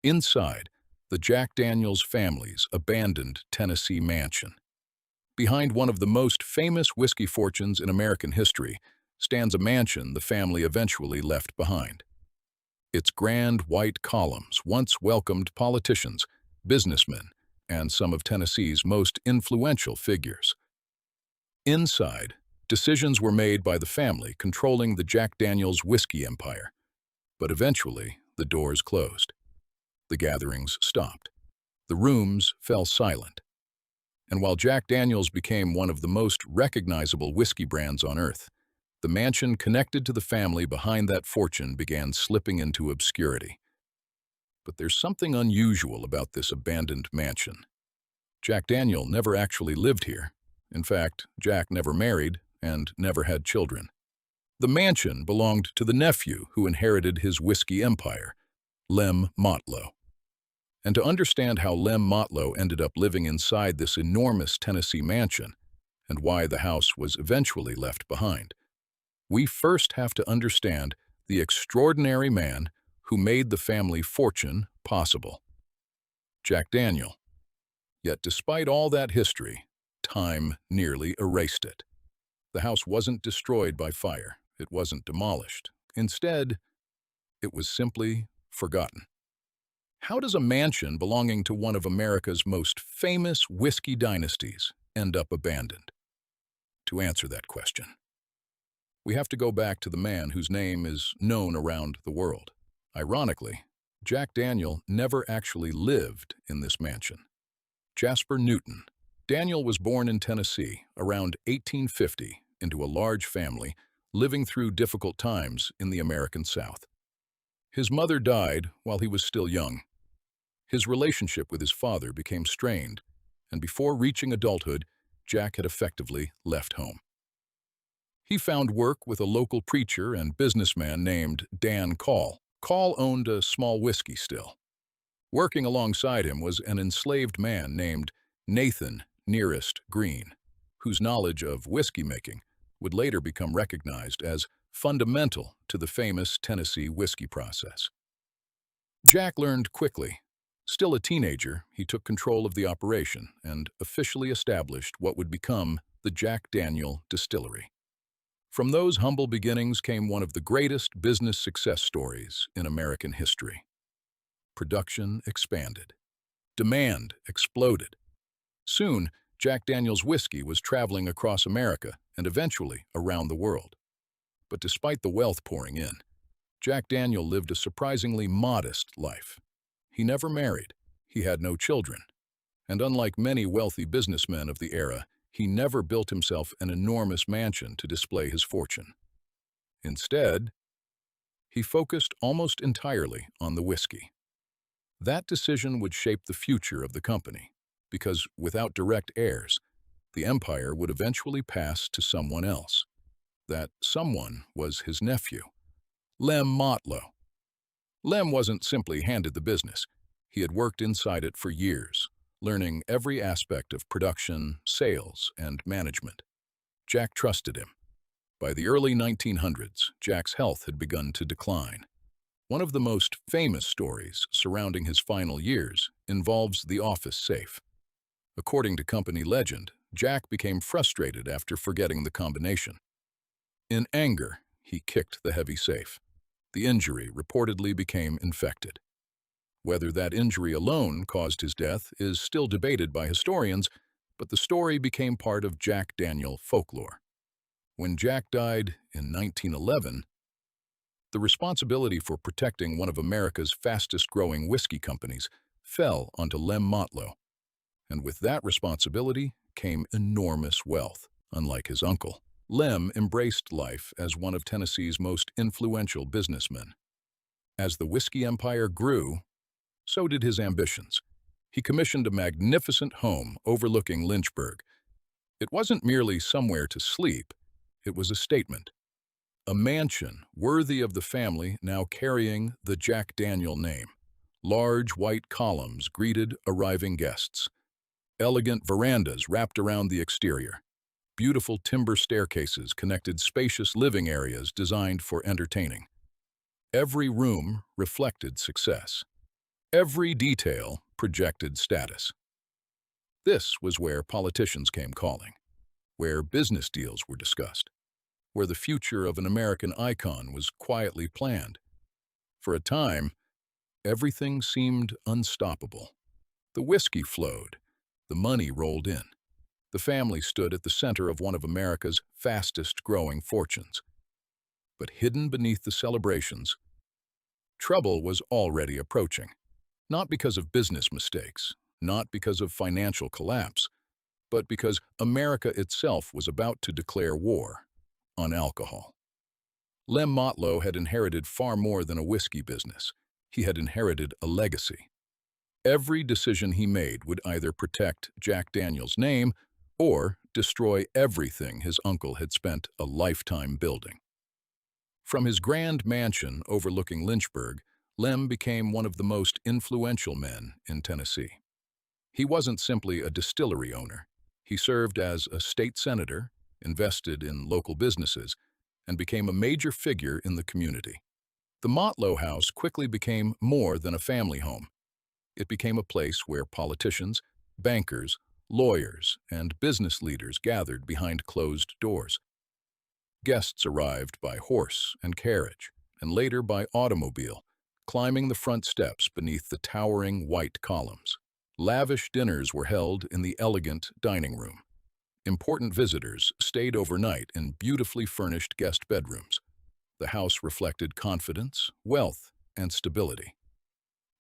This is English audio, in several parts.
Inside, the Jack Daniels family's abandoned Tennessee mansion. Behind one of the most famous whiskey fortunes in American history stands a mansion the family eventually left behind. Its grand white columns once welcomed politicians, businessmen, and some of Tennessee's most influential figures. Inside, decisions were made by the family controlling the Jack Daniels whiskey empire. But eventually, the doors closed. The gatherings stopped. The rooms fell silent. And while Jack Daniels became one of the most recognizable whiskey brands on earth, the mansion connected to the family behind that fortune began slipping into obscurity. But there's something unusual about this abandoned mansion. Jack Daniel never actually lived here. In fact, Jack never married and never had children. The mansion belonged to the nephew who inherited his whiskey empire, Lem Motlow. And to understand how Lem Motlow ended up living inside this enormous Tennessee mansion and why the house was eventually left behind, we first have to understand the extraordinary man who made the family fortune possible, Jack Daniel. Yet despite all that history, time nearly erased it. The house wasn't destroyed by fire. It wasn't demolished. Instead, it was simply forgotten. How does a mansion belonging to one of America's most famous whiskey dynasties end up abandoned? To answer that question, we have to go back to the man whose name is known around the world. Ironically, Jack Daniel never actually lived in this mansion. Jasper Newton. Daniel was born in Tennessee around 1850 into a large family living through difficult times in the American South. His mother died while he was still young. His relationship with his father became strained, and before reaching adulthood, Jack had effectively left home. He found work with a local preacher and businessman named Dan Call. Call owned a small whiskey still. Working alongside him was an enslaved man named Nathan Nearest Green, whose knowledge of whiskey making would later become recognized as fundamental to the famous Tennessee whiskey process. Jack learned quickly. Still a teenager, he took control of the operation and officially established what would become the Jack Daniel Distillery. From those humble beginnings came one of the greatest business success stories in American history. Production expanded. Demand exploded. Soon, Jack Daniel's whiskey was traveling across America and eventually around the world. But despite the wealth pouring in, Jack Daniel lived a surprisingly modest life. He never married, he had no children, and unlike many wealthy businessmen of the era, he never built himself an enormous mansion to display his fortune. Instead, he focused almost entirely on the whiskey. That decision would shape the future of the company, because without direct heirs, the empire would eventually pass to someone else. That someone was his nephew, Lem Motlow. Lem wasn't simply handed the business. He had worked inside it for years, learning every aspect of production, sales, and management. Jack trusted him. By the early 1900s, Jack's health had begun to decline. One of the most famous stories surrounding his final years involves the office safe. According to company legend, Jack became frustrated after forgetting the combination. In anger, he kicked the heavy safe. The injury reportedly became infected. Whether that injury alone caused his death is still debated by historians, but the story became part of Jack Daniel folklore. When Jack died in 1911, the responsibility for protecting one of America's fastest-growing whiskey companies fell onto Lem Motlow. And with that responsibility came enormous wealth. Unlike his uncle, Lem embraced life as one of Tennessee's most influential businessmen. As the whiskey empire grew, so did his ambitions. He commissioned a magnificent home overlooking Lynchburg. It wasn't merely somewhere to sleep, it was a statement. A mansion worthy of the family now carrying the Jack Daniel name. Large white columns greeted arriving guests. Elegant verandas wrapped around the exterior. Beautiful timber staircases connected spacious living areas designed for entertaining. Every room reflected success. Every detail projected status. This was where politicians came calling, where business deals were discussed, where the future of an American icon was quietly planned. For a time, everything seemed unstoppable. The whiskey flowed, the money rolled in. The family stood at the center of one of America's fastest-growing fortunes. But hidden beneath the celebrations, trouble was already approaching. Not because of business mistakes, not because of financial collapse, but because America itself was about to declare war on alcohol. Lem Motlow had inherited far more than a whiskey business. He had inherited a legacy. Every decision he made would either protect Jack Daniel's name or destroy everything his uncle had spent a lifetime building. From his grand mansion overlooking Lynchburg, Lem became one of the most influential men in Tennessee. He wasn't simply a distillery owner. He served as a state senator, invested in local businesses, and became a major figure in the community. The Motlow House quickly became more than a family home. It became a place where politicians, bankers, lawyers, and business leaders gathered behind closed doors. Guests arrived by horse and carriage, and later by automobile, climbing the front steps beneath the towering white columns. Lavish dinners were held in the elegant dining room. Important visitors stayed overnight in beautifully furnished guest bedrooms. The house reflected confidence, wealth, and stability.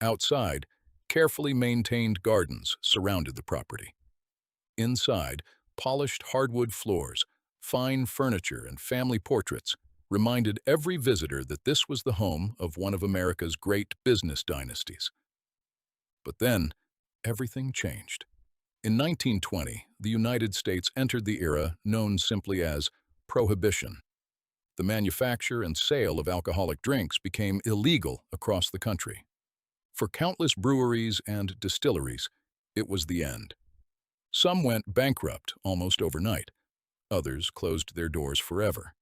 Outside, carefully maintained gardens surrounded the property. Inside, polished hardwood floors, fine furniture, and family portraits reminded every visitor that this was the home of one of America's great business dynasties. But then, everything changed. In 1920, the United States entered the era known simply as Prohibition. The manufacture and sale of alcoholic drinks became illegal across the country. For countless breweries and distilleries, it was the end. Some went bankrupt almost overnight. Others closed their doors forever.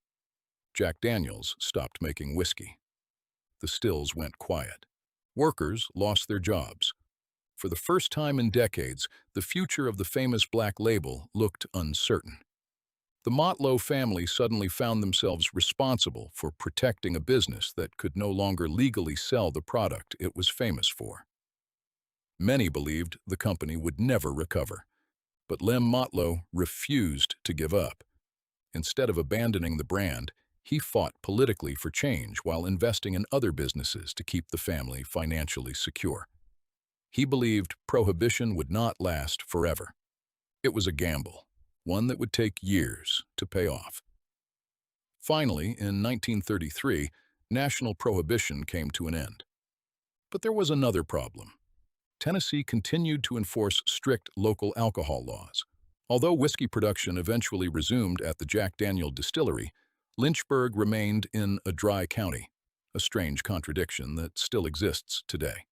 Jack Daniel's stopped making whiskey. The stills went quiet. Workers lost their jobs. For the first time in decades, the future of the famous Black Label looked uncertain. The Motlow family suddenly found themselves responsible for protecting a business that could no longer legally sell the product it was famous for. Many believed the company would never recover, but Lem Motlow refused to give up. Instead of abandoning the brand, he fought politically for change while investing in other businesses to keep the family financially secure. He believed Prohibition would not last forever. It was a gamble, one that would take years to pay off. Finally, in 1933, national prohibition came to an end. But there was another problem. Tennessee continued to enforce strict local alcohol laws. Although whiskey production eventually resumed at the Jack Daniel distillery, Lynchburg remained in a dry county, a strange contradiction that still exists today.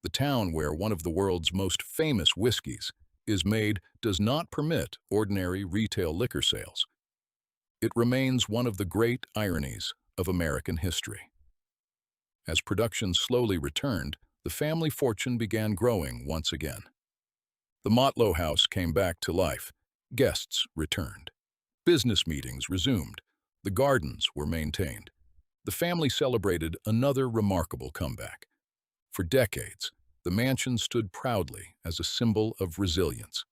The town where one of the world's most famous whiskeys is made does not permit ordinary retail liquor sales. It remains one of the great ironies of American history. As production slowly returned, the family fortune began growing once again. The Motlow House came back to life. Guests returned. Business meetings resumed. The gardens were maintained. The family celebrated another remarkable comeback. For decades, the mansion stood proudly as a symbol of resilience.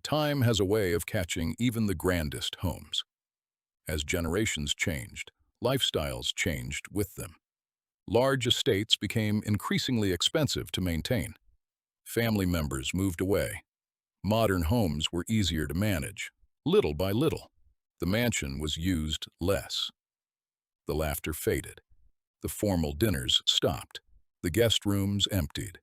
Time has a way of catching even the grandest homes. As generations changed, lifestyles changed with them. Large estates became increasingly expensive to maintain. Family members moved away. Modern homes were easier to manage, little by little. The mansion was used less. The laughter faded. The formal dinners stopped. The guest rooms emptied.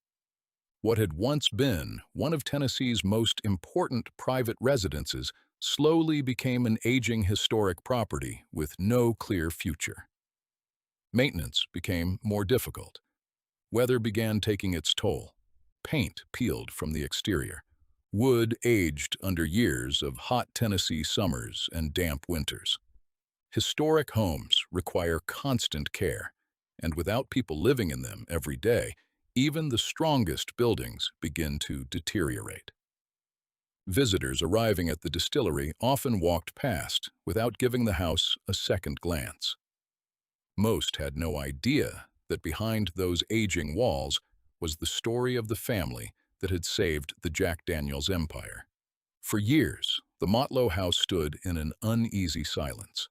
What had once been one of Tennessee's most important private residences slowly became an aging historic property with no clear future. Maintenance became more difficult. Weather began taking its toll. Paint peeled from the exterior. Wood aged under years of hot Tennessee summers and damp winters. Historic homes require constant care, and without people living in them every day, Even the strongest buildings begin to deteriorate. Visitors arriving at the distillery often walked past without giving the house a second glance. Most had no idea that behind those aging walls was the story of the family that had saved the Jack Daniels empire. For years, the Motlow House stood in an uneasy silence.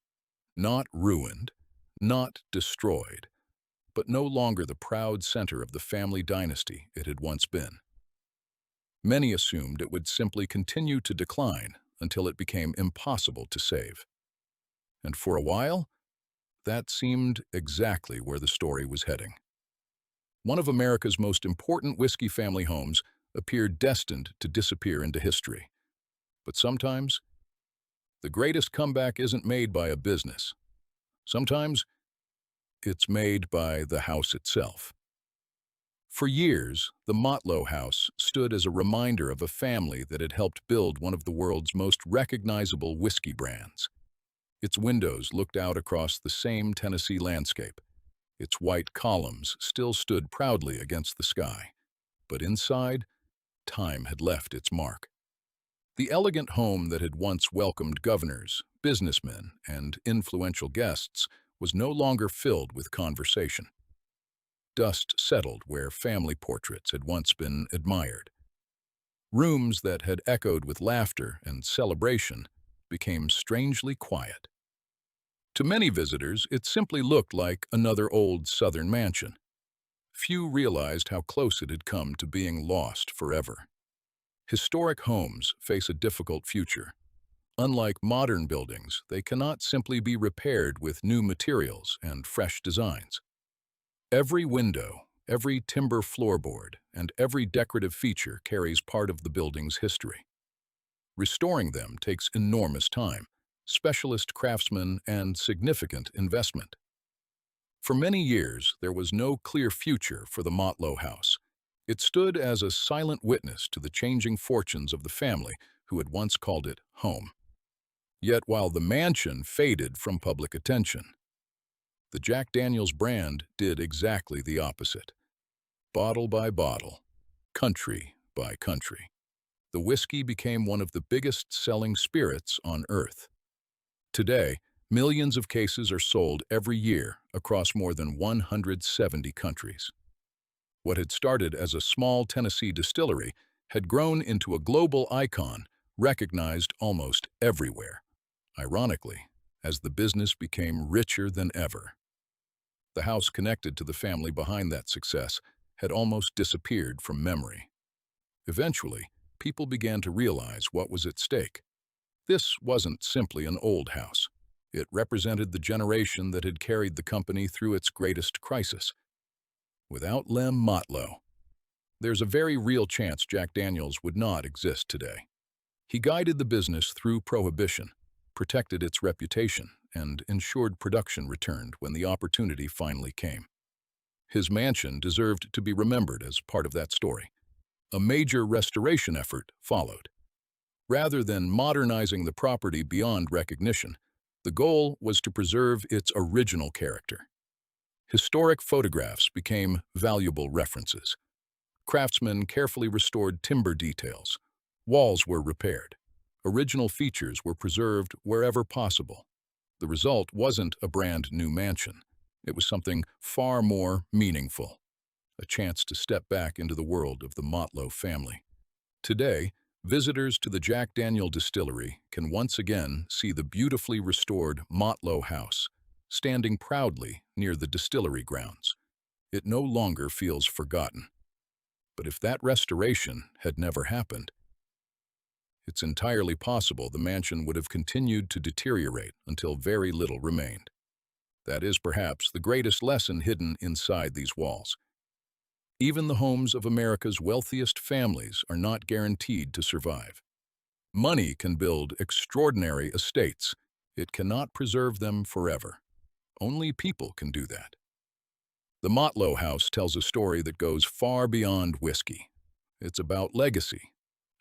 Not ruined, not destroyed, but no longer the proud center of the family dynasty it had once been. Many assumed it would simply continue to decline until it became impossible to save. And for a while, that seemed exactly where the story was heading. One of America's most important whiskey family homes appeared destined to disappear into history. But sometimes, the greatest comeback isn't made by a business. Sometimes, it's made by the house itself. For years, the Motlow House stood as a reminder of a family that had helped build one of the world's most recognizable whiskey brands. Its windows looked out across the same Tennessee landscape. Its white columns still stood proudly against the sky. But inside, time had left its mark. The elegant home that had once welcomed governors, businessmen, and influential guests was no longer filled with conversation. Dust settled where family portraits had once been admired. Rooms that had echoed with laughter and celebration became strangely quiet. To many visitors, it simply looked like another old Southern mansion. Few realized how close it had come to being lost forever. Historic homes face a difficult future. Unlike modern buildings, they cannot simply be repaired with new materials and fresh designs. Every window, every timber floorboard, and every decorative feature carries part of the building's history. Restoring them takes enormous time, specialist craftsmen, and significant investment. For many years, there was no clear future for the Motlow House. It stood as a silent witness to the changing fortunes of the family who had once called it home. Yet while the mansion faded from public attention, the Jack Daniels brand did exactly the opposite. Bottle by bottle, country by country, the whiskey became one of the biggest selling spirits on earth. Today, millions of cases are sold every year across more than 170 countries. What had started as a small Tennessee distillery had grown into a global icon recognized almost everywhere. Ironically, as the business became richer than ever. The house connected to the family behind that success had almost disappeared from memory. Eventually, people began to realize what was at stake. This wasn't simply an old house. It represented the generation that had carried the company through its greatest crisis. Without Lem Motlow, there's a very real chance Jack Daniels would not exist today. He guided the business through Prohibition, protected its reputation, and ensured production returned when the opportunity finally came. His mansion deserved to be remembered as part of that story. A major restoration effort followed. Rather than modernizing the property beyond recognition, the goal was to preserve its original character. Historic photographs became valuable references. Craftsmen carefully restored timber details. Walls were repaired. Original features were preserved wherever possible. The result wasn't a brand new mansion. It was something far more meaningful, a chance to step back into the world of the Motlow family. Today, visitors to the Jack Daniel Distillery can once again see the beautifully restored Motlow House, standing proudly near the distillery grounds. It no longer feels forgotten. But if that restoration had never happened, it's entirely possible the mansion would have continued to deteriorate until very little remained. That is perhaps the greatest lesson hidden inside these walls. Even the homes of America's wealthiest families are not guaranteed to survive. Money can build extraordinary estates. It cannot preserve them forever. Only people can do that. The Motlow House tells a story that goes far beyond whiskey. It's about legacy,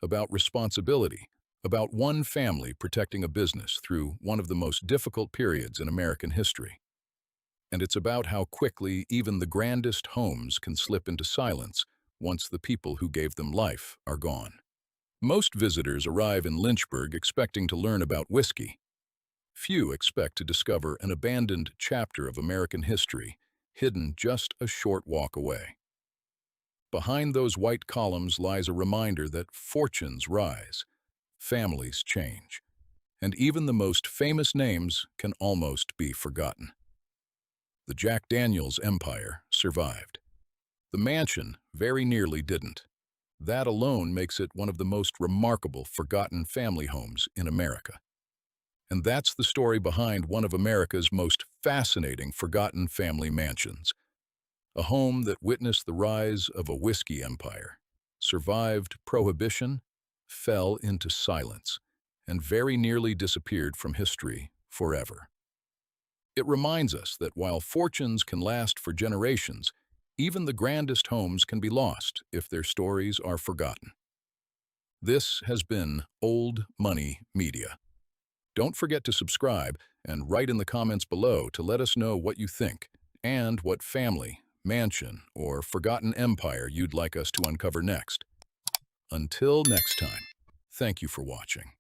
about responsibility, about one family protecting a business through one of the most difficult periods in American history. And it's about how quickly even the grandest homes can slip into silence once the people who gave them life are gone. Most visitors arrive in Lynchburg expecting to learn about whiskey. Few expect to discover an abandoned chapter of American history hidden just a short walk away. Behind those white columns lies a reminder that fortunes rise, families change, and even the most famous names can almost be forgotten. The Jack Daniels empire survived. The mansion very nearly didn't. That alone makes it one of the most remarkable forgotten family homes in America. And that's the story behind one of America's most fascinating forgotten family mansions. A home that witnessed the rise of a whiskey empire, survived Prohibition, fell into silence, and very nearly disappeared from history forever. It reminds us that while fortunes can last for generations, even the grandest homes can be lost if their stories are forgotten. This has been Old Money Media. Don't forget to subscribe and write in the comments below to let us know what you think and what family, mansion, or forgotten empire you'd like us to uncover next. Until next time, thank you for watching.